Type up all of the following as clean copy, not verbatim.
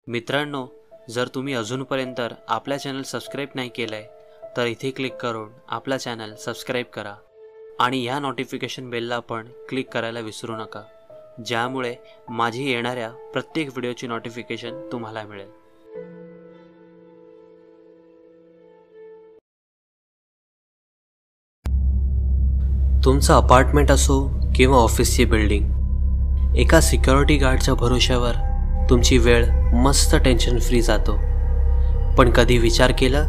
मित्रांनो, जर तुम्ही अजूनपर्यंत आपल्या चॅनल सबस्क्राईब नाही केलंय तर इथे क्लिक करून आपला चॅनल सबस्क्राईब करा आणि या नोटिफिकेशन बेलला पण क्लिक करायला विसरू नका, ज्यामुळे माझी येणाऱ्या प्रत्येक व्हिडिओची नोटिफिकेशन तुम्हाला मिळेल. तुमचं अपार्टमेंट असो किंवा ऑफिसची बिल्डिंग, एका सिक्युरिटी गार्डच्या भरोश्यावर तुमची वेळ मस्त टेन्शन फ्री जातो. पण कधी विचार केला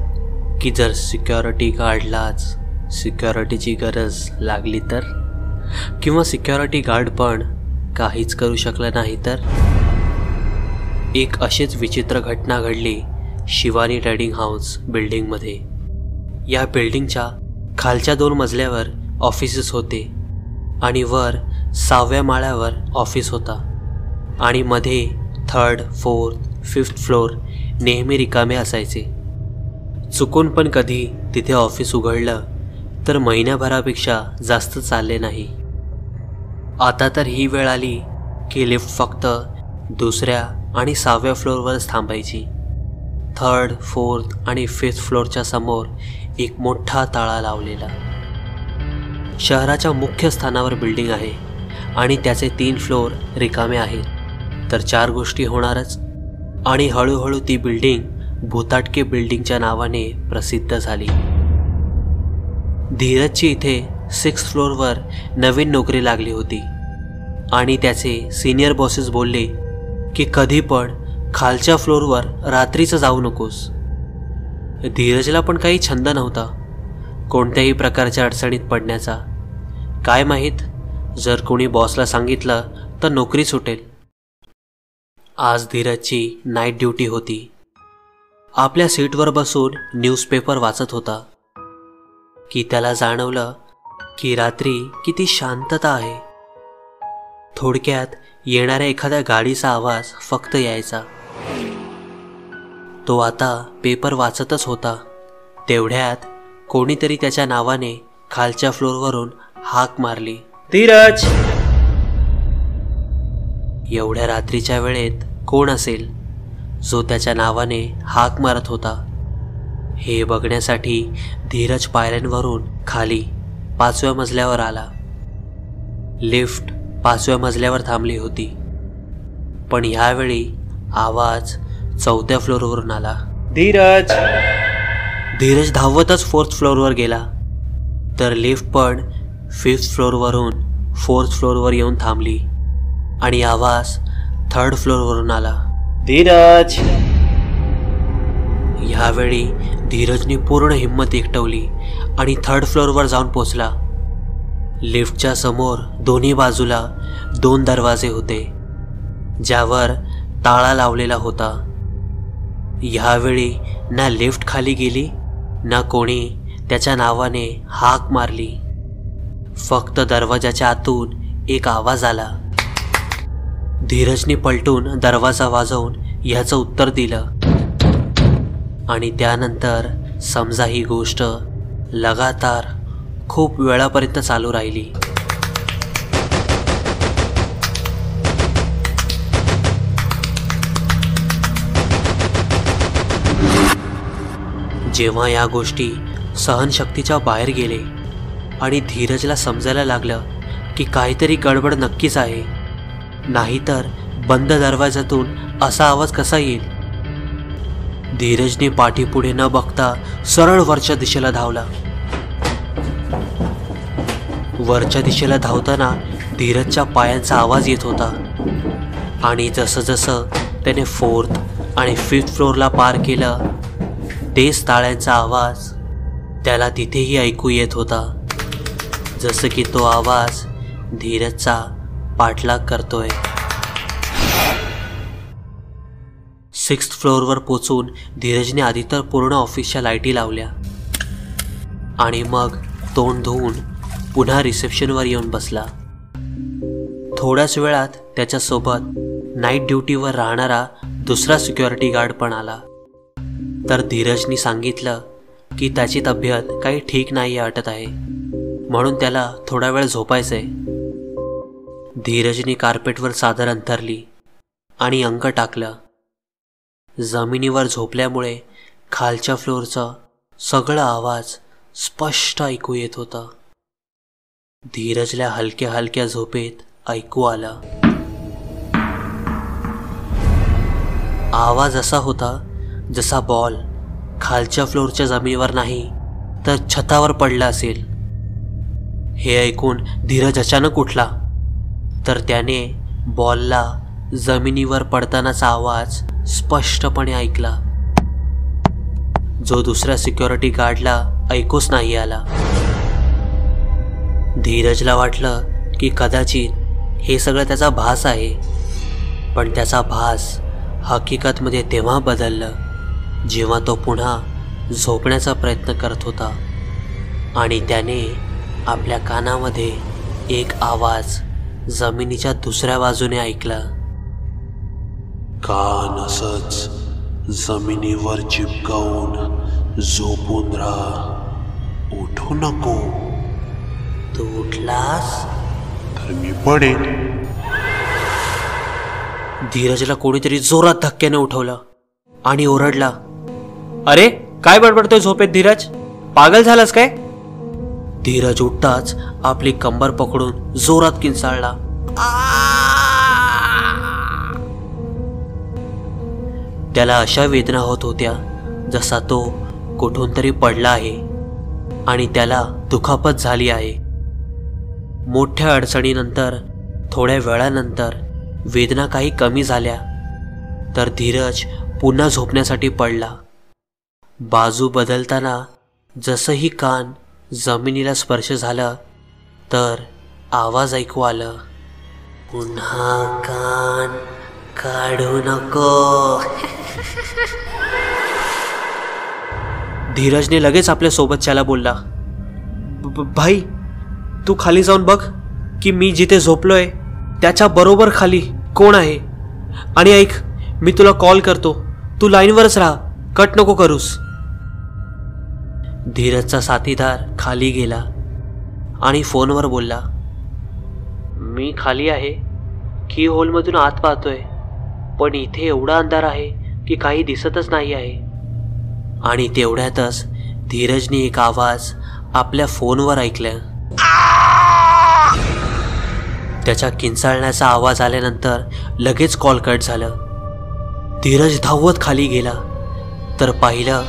की जर सिक्युरिटी गार्डलाच सिक्युरिटीची गरज लागली तर, किंवा सिक्युरिटी गार्ड पण काहीच करू शकला नाही तर? एक अशीच विचित्र घटना घडली शिवानी ट्रेडिंग हाऊस बिल्डिंगमध्ये. या बिल्डिंगच्या खालच्या 2 मजल्यावर ऑफिसेस होते आणि वर 6व्या माळ्यावर ऑफिस होता आणि मध्ये 3rd, 4th, 5th फ्लोअर नेहमी रिकामे असायचे. चुकून पण कधी तिथे ऑफिस उघडलं तर महिन्याभरापेक्षा जास्त चालले नाही. आता तर ही वेळ आली की लिफ्ट फक्त 2ऱ्या आणि 6व्या फ्लोअरवरच थांबायची. 3rd, 4th आणि 5th फ्लोअरच्या समोर एक मोठा ताळा लावलेला. शहराच्या मुख्य स्थानावर बिल्डिंग आहे आणि त्याचे 3 फ्लोअर रिकामे आहेत, तर 4 गोष्टी होणारच. आणि हळूहळू ती बिल्डिंग भूताटके बिल्डिंगच्या नावाने प्रसिद्ध झाली. धीरजची इथे 6th फ्लोअरवर नवीन नोकरी लागली होती आणि त्याचे सिनियर बॉसेस बोलले की कधी पण खालच्या फ्लोअरवर रात्रीचं जाऊ नकोस. धीरजला पण काही छंद नव्हता कोणत्याही प्रकारच्या अडचणीत पडण्याचा. काय माहीत, जर कोणी बॉसला सांगितलं तर नोकरी सुटेल. आज धीरजची नाईट ड्युटी होती. आपल्या सीटवर बसून न्यूजपेपर वाचत होता की त्याला जाणवलं की रात्री किती शांतता आहे. थोडक्यात येणाऱ्या एखाद्या गाडीचा आवाज फक्त यायचा. तो आता पेपर वाचतच होता, तेवढ्यात कोणीतरी त्याच्या नावाने खालच्या फ्लोअरवरून हाक मारली, धीरज. एवढ्या रात्रीच्या वेळेत कोण असेल जो त्याच्या नावाने हाक मारत होता? हे बघण्यासाठी धीरज पायऱ्यांवरून खाली 5व्या मजल्यावर आला. लिफ्ट 5व्या मजल्यावर थांबली होती, पण ह्यावेळी आवाज 4थ्या फ्लोअरवरून आला, धीरज. धीरज धावतच 4th फ्लोअरवर गेला, तर लिफ्ट पण 5th फ्लोअरवरून 4th फ्लोअरवर येऊन थांबली आणि आवाज 3rd फ्लोअरवरून आला, धीरज. ह्यावेळी धीरजने पूर्ण हिंमत एकवटली आणि 3rd फ्लोअरवर जाऊन पोचला. लिफ्टच्या समोर दोन्ही बाजूला 2 दरवाजे होते ज्यावर ताळा लावलेला होता. ह्यावेळी ना लिफ्ट खाली गेली ना कोणी त्याच्या नावाने हाक मारली. फक्त दरवाजाच्या आतून एक आवाज आला. धीरजने पलटून दरवाजा वाजवून ह्याचं उत्तर दिलं आणि त्यानंतर समजा ही गोष्ट लगातार खूप वेळापर्यंत चालू राहिली. जेव्हा या गोष्टी सहनशक्तीच्या बाहेर गेले आणि धीरजला समजायला लागलं की काहीतरी गडबड नक्कीच आहे, नाहीतर बंद दरवाजातून असा आवाज कसा येईल. धीरजने पाठीपुढे न बघता सरळ वरच्या दिशेला धावला. वरच्या दिशेला धावताना धीरजच्या पायांचा आवाज येत होता आणि जसं जसं त्याने 4th आणि 5th फ्लोअरला पार केलं, तेच ताळ्यांचा आवाज त्याला तिथेही ऐकू येत होता, जसं की तो आवाज धीरजचा पाठलाग करतोय. 6th फ्लोअरवर पोचून धीरजने आधी तर पूर्ण ऑफिसच्या लाईटी लावल्या आणि मग तोंड धुवून पुन्हा रिसेप्शनवर येऊन बसला. थोड्याच वेळात त्याच्यासोबत नाईट ड्युटीवर राहणारा 2रा सिक्युरिटी गार्ड पण आला. तर धीरजने सांगितलं की त्याची तब्येत काही ठीक नाही वाटत आहे, म्हणून त्याला थोडा वेळ झोपायचंय. धीरजने कार्पेटवर चादर अंथरली आणि अंग टाकलं जमिनीवर झोपल्यामुळे खालच्या फ्लोअरचा सगळा आवाज स्पष्ट ऐकू येत होता. धीरजला हलक्या हलक्या झोपेत ऐकू आला. आवाज असा होता जसा बॉल खालच्या फ्लोअरच्या जमिनीवर नाही तर छतावर पडला असेल. हे ऐकून धीरज अचानक उठला तर त्याने बॉलला जमिनीवर पडतानाचा आवाज स्पष्टपणे ऐकला, जो दुसऱ्या सिक्युरिटी गार्डला ऐकूच नाही आला. धीरजला वाटलं की कदाचित हे सगळं त्याचा भास आहे, पण त्याचा भास हकीकतमध्ये तेव्हा बदललं जेव्हा तो पुन्हा झोपण्याचा प्रयत्न करत होता आणि त्याने आपल्या कानामध्ये एक आवाज जमिनीच्या दुसऱ्या बाजूने ऐकला. कान असंच जमिनीवर चिपकावून झोपून राहा, उठू नको. तू उठलास तर मी पडेन. धीरजला कोणीतरी जोरात धक्क्याने उठवलं आणि ओरडला, अरे काय बडबडतोय झोपेत धीरज, पागल झालास काय? धीरज उठताच आपली कंबर पकडून जोरात किंचाळला. त्याला अशा वेदना होत होत्या जसा तो कुठून तरी पडला आहे आणि त्याला दुखापत झाली आहे. मोठ्या अडचणीनंतर थोड्या वेळानंतर वेदना काही कमी झाल्या तर धीरज पुन्हा झोपण्यासाठी पडला. बाजू बदलताना जसंही कान जमिनीला स्पर्श झाला तर आवाज ऐकू आलं, पुन्हा कान काढू नको. धीरजने लगेच आपल्या सोबतच्याला बोलला, भाई तू खाली जाऊन बघ की मी जिथे झोपलोय त्याच्या बरोबर खाली कोण आहे, आणि ऐक मी तुला कॉल करतो, तू लाईनवरच राहा, कट नको करूस. धीरजचा साथीदार खाली गेला आणि फोनवर बोलला, मी खाली आहे, की होलमधून आत पाहतोय, पण इथे एवढा अंधार आहे की काही दिसतच नाही आहे. आणि तेवढ्यातच धीरजने एक आवाज आपल्या फोनवर ऐकला. त्याच्या किंचाळण्याचा आवाज आल्यानंतर लगेच कॉल कट झालं. धीरज धावत खाली गेला तर पाहिलं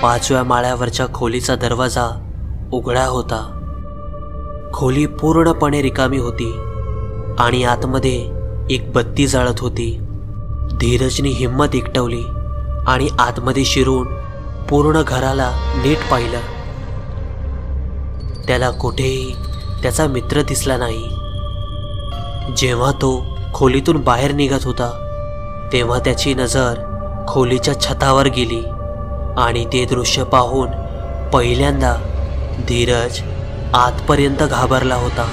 5व्या माळ्यावरच्या खोलीचा दरवाजा उघडा होता. खोली पूर्णपणे रिकामी होती आणि आतमध्ये एक बत्ती जाळत होती. धीरजने हिंमत एकवली आणि आतमध्ये शिरून पूर्ण घराला नीट पाहिलं. त्याला कुठेही त्याचा मित्र दिसला नाही. जेव्हा तो खोलीतून बाहेर निघत होता तेव्हा त्याची नजर खोलीच्या छतावर गेली आणि ते दृश्य पाहून पहिल्यांदा धीरज आतपर्यंत घाबरला होता.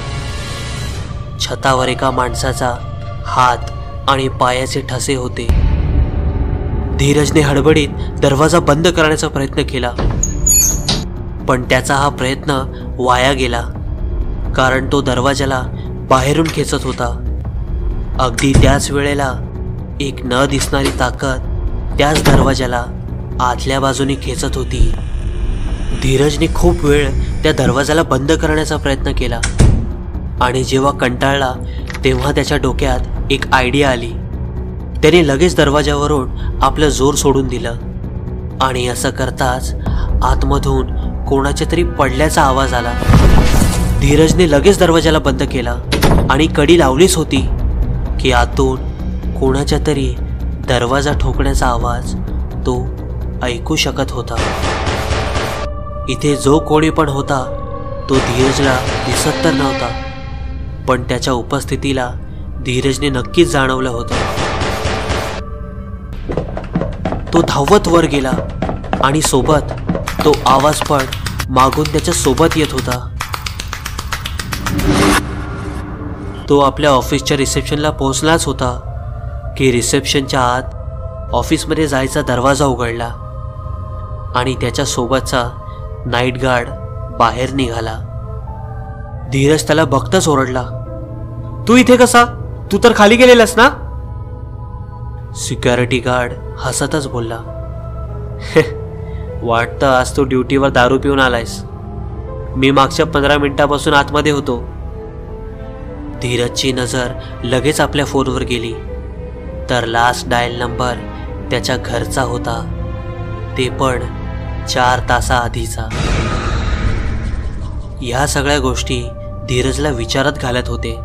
छतावर एका माणसाचा हात आणि पायाचे ठसे होते. धीरजने हडबडीत दरवाजा बंद करण्याचा प्रयत्न केला, पण त्याचा हा प्रयत्न वाया गेला, कारण तो दरवाजाला बाहेरून खेचत होता. अगदी त्याच वेळेला एक न दिसणारी ताकद त्याच दरवाजाला आतल्या बाजूने खेचत होती. धीरजने खूप वेळ त्या दरवाजाला बंद करण्याचा प्रयत्न केला आणि जेव्हा कंटाळला तेव्हा त्याच्या डोक्यात एक आयडिया आली. त्याने लगेच दरवाजावरून आपलं जोर सोडून दिलं आणि असं करताच आतमधून कोणाच्या तरी पडल्याचा आवाज आला. धीरजने लगेच दरवाजाला बंद केला आणि कडी लावलीच होती की आतून कोणाच्या तरी दरवाजा ठोकण्याचा आवाज तो ऐकू शकत होता. इथे जो कोणी पण होता तो धीरजला दिसत तर नव्हता, पण त्याच्या उपस्थितीला धीरजने नक्कीच जाणवलं होतं. तो धावत वर गेला आणि सोबत तो आवाज पण मागून त्याच्या सोबत येत होता. तो आपल्या ऑफिसच्या रिसेप्शनला पोहोचलाच होता की रिसेप्शनच्या आत ऑफिसमध्ये जायचा दरवाजा उघडला आणि त्याच्या सोबतचा नाईट गार्ड बाहेर निघाला. धीरज त्याला बघताच ओरडला, तू इथे कसा? तू तर खाली गेलेलास ना? सिक्युरिटी गार्ड हसतच बोलला, वाटतं आज तू ड्युटीवर दारू पिऊन आलायस. मी मागच्या 15 मिनिटापासून आतमध्ये होतो. धीरजची नजर लगेच आपल्या फोनवर गेली तर लास्ट डायल नंबर त्याच्या घरचा होता, ते पण 4 तासाआधीचा. ह्या सगळ्या गोष्टी धीरजला विचारात घालत होते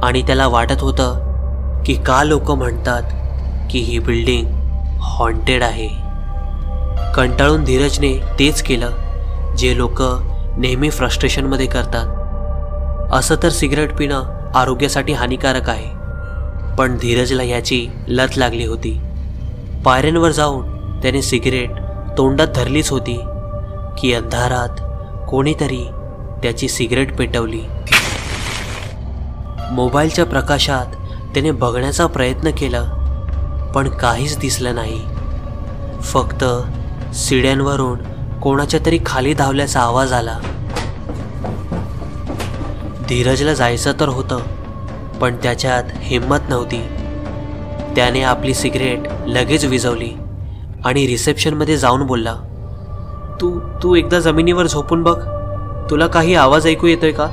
आणि त्याला वाटत होतं की का लोक म्हणतात की ही बिल्डिंग हॉन्टेड आहे. कंटाळून धीरजने तेच केलं जे लोक नेहमी फ्रस्ट्रेशनमध्ये करतात. असं तर सिगरेट पिणं आरोग्यासाठी हानिकारक आहे, पण धीरजला याची लत लागली होती. पायऱ्यांवर जाऊन त्याने सिगरेट तोंडात धरलीच होती की अंधारात कोणीतरी त्याची सिगरेट पेटवली. मोबाईलच्या प्रकाशात त्याने बघण्याचा प्रयत्न केला, पण काहीच दिसलं नाही. फक्त शिड्यांवरून कोणाच्या तरी खाली धावल्याचा आवाज आला. धीरजला जायचं तर होतं, पण त्याच्यात हिंमत नव्हती. त्याने आपली सिगरेट लगेच विझवली आणि रिसेप्शनमध्ये जाऊन बोलला, तू एकदा जमिनीवर झोपून बघ, तुला काही आवाज ऐकू येतोय का?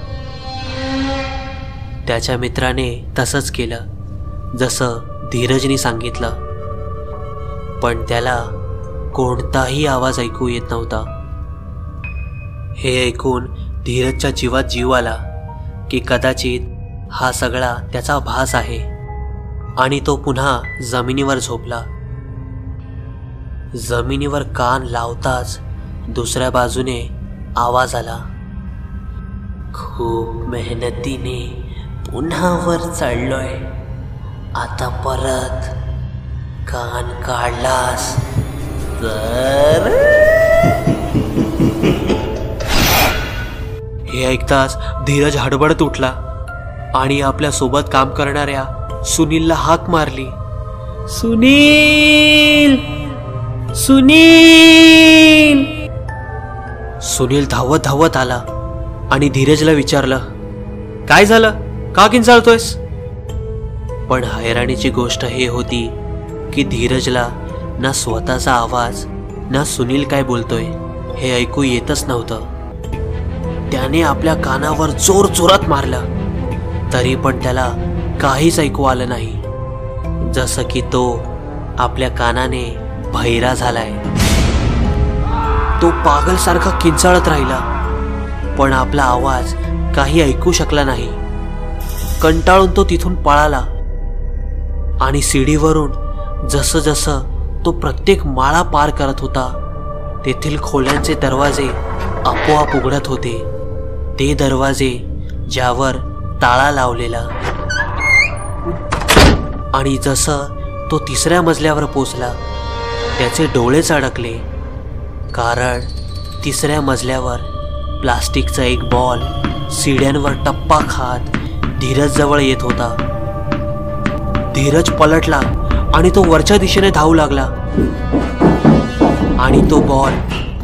त्याच्या मित्राने तसंच केलं जसं धीरजने सांगितलं, पण त्याला कोणताही आवाज ऐकू येत नव्हता. हे ऐकून धीरजच्या जीवात जीव आला की कदाचित हा सगळा त्याचा भास आहे आणि तो पुन्हा जमिनीवर झोपला. जमिनीवर कान लावताच दुसऱ्या बाजूने आवाज आला, खूप मेहनतीने पुन्हा वर चढलोय, आता परत कान काढलास तर. हे ऐकताच धीरज हडबडत उठला आणि आपल्या सोबत काम करणाऱ्या सुनीलला हाक मारली, सुनील सुनील. सुनील धावत धावत आला आणि धीरजला विचारलं, काय झालं, का किंचाळतोयस? पण हैराणीची गोष्ट हे होती की धीरजला ना स्वतःचा आवाज ना सुनील काय बोलतोय हे ऐकू येतच नव्हतं. त्याने आपल्या कानावर जोर जोरात मारलं तरी पण त्याला काहीच ऐकू आलं नाही, जसं की तो आपल्या कानाने बहिरा झालाय. तो पागलसारखा किंचाळत राहिला पण आपला आवाज काही ऐकू शकला नाही. कंटाळून तो तिथून पळाला आणि सीडीवरून जसं जसं तो प्रत्येक माळा पार करत होता तेथील खोल्यांचे दरवाजे आपोआप उघडत होते. ते दरवाजे ज्यावर ताळा लावलेला. आणि जसं तो 3ऱ्या मजल्यावर पोचला त्याचे डोळेच अडकले, कारण 3ऱ्या मजल्यावर प्लास्टिकचा एक बॉल शिड्यांवर टप्पा खात धीरज जवळ येत होता. धीरज पलटला आणि तो वरच्या दिशेने धावू लागला आणि तो बॉल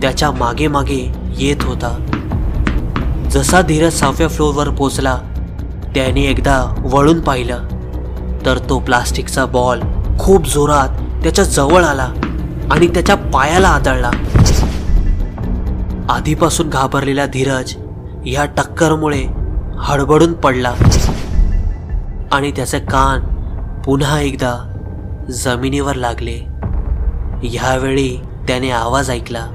त्याच्या मागे मागे येत होता. जसा धीरज 6व्या फ्लोअरवर पोचला त्याने एकदा वळून पाहिलं तर तो प्लास्टिकचा बॉल खूप जोरात त्याच्या जवळ आला आणि त्याच्या पायाला आदळला. आधीपासून घाबरलेला धीरज या टक्करमुळे हडबडून पडला आणि त्याचे कान पुन्हा एकदा जमिनीवर लागले. ह्यावेळी त्याने आवाज ऐकला,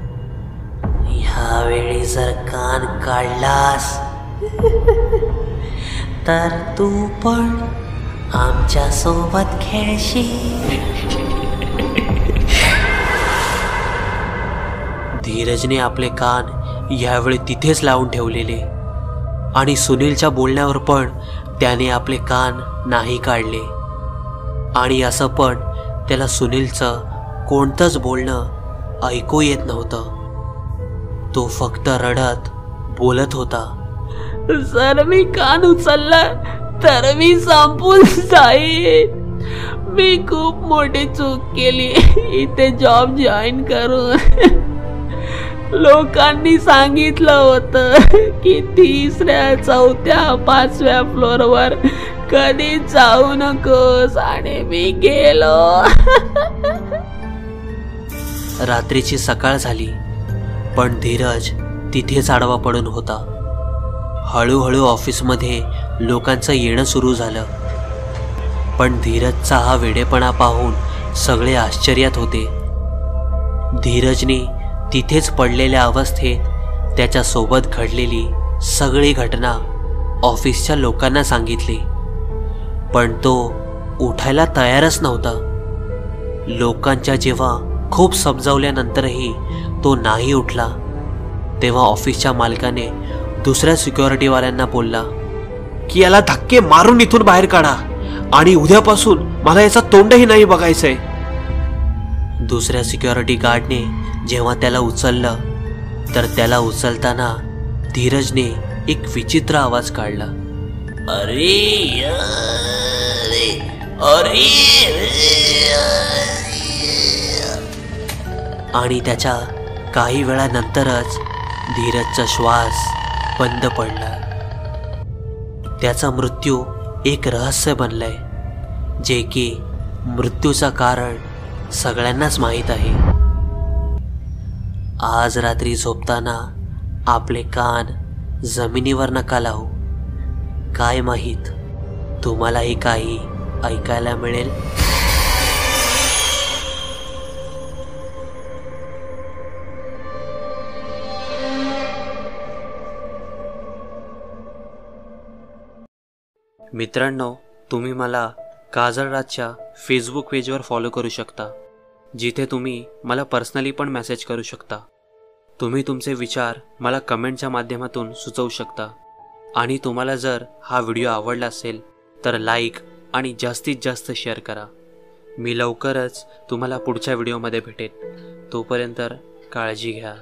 ह्यावेळी जर कान काढलास तर तू पण आमच्या सोबत खेळशील. धीरजने आपले कान यावेळी तिथेच लावून ठेवलेले आणि सुनीलच्या बोलण्यावर पण त्याने आपले कान नाही काढले. आणि असं पण त्याला सुनीलचं कोणतंच बोलणं ऐकू येत नव्हतं. तो फक्त रडत बोलत होता, जर मी कान उचलला तर मी संपून जाईन. मी खूप मोठी चूक केली इथे जॉब जॉईन करून. लोकांनी सांगितलं होतं की 3ऱ्या 4थ्या 5व्या फ्लोअरवर कधी जाऊ नकोस. आणि मी गेलो. रात्रीची सकाळ झाली, पण धीरज तिथेच आडवा पडून होता. हळूहळू ऑफिसमध्ये लोकांचं येणं सुरू झालं, पण धीरजचा हा वेडेपणा पाहून सगळे आश्चर्यात होते. धीरजने तिथेच पडलेल्या अवस्थेत त्याच्यासोबत घडलेली सगळी घटना ऑफिसच्या लोकांना सांगितली, पण तो उठायला तयारच नव्हता. लोकांच्या जेव्हा खूप समजावल्यानंतरही तो नाही उठला, तेव्हा ऑफिसच्या मालकाने दुसऱ्या सिक्युरिटीवाल्यांना बोलला की याला धक्के मारून इथून बाहेर काढा आणि उद्यापासून मला याचा तोंडही नाही बघायचंय. दुसऱ्या सिक्युरिटी गार्डने जेव्हा त्याला उचललं, तर त्याला उचलताना धीरजने एक विचित्र आवाज काढला. अरे अरे अरे. आणि त्याच्या काही वेळानंतरच धीरजचा श्वास बंद पडला. त्याचा मृत्यू एक रहस्य बनलंय, जे की मृत्यूचं कारण सगळ्यांनाच माहीत आहे. आज रात्री झोपताना आपले कान जमिनीवर नका लावू. काय माहीत तुम्हालाही काही ऐकायला मिळेल. मित्रांनो, तुम्ही मला काजळ राजच्या फेसबुक पेजवर फॉलो करू शकता, जिथे तुम्ही मला पर्सनली पण मेसेज करू शकता. तुम्ही तुमचे विचार मला कमेंटच्या माध्यमातून सुचवू शकता. आणि तुम्हाला जर हा व्हिडिओ आवडला असेल तर लाईक आणि जास्तीत जास्त शेअर करा. मी लवकरच तुम्हाला पुढच्या व्हिडिओमध्ये भेटेन. तोपर्यंत काळजी घ्या.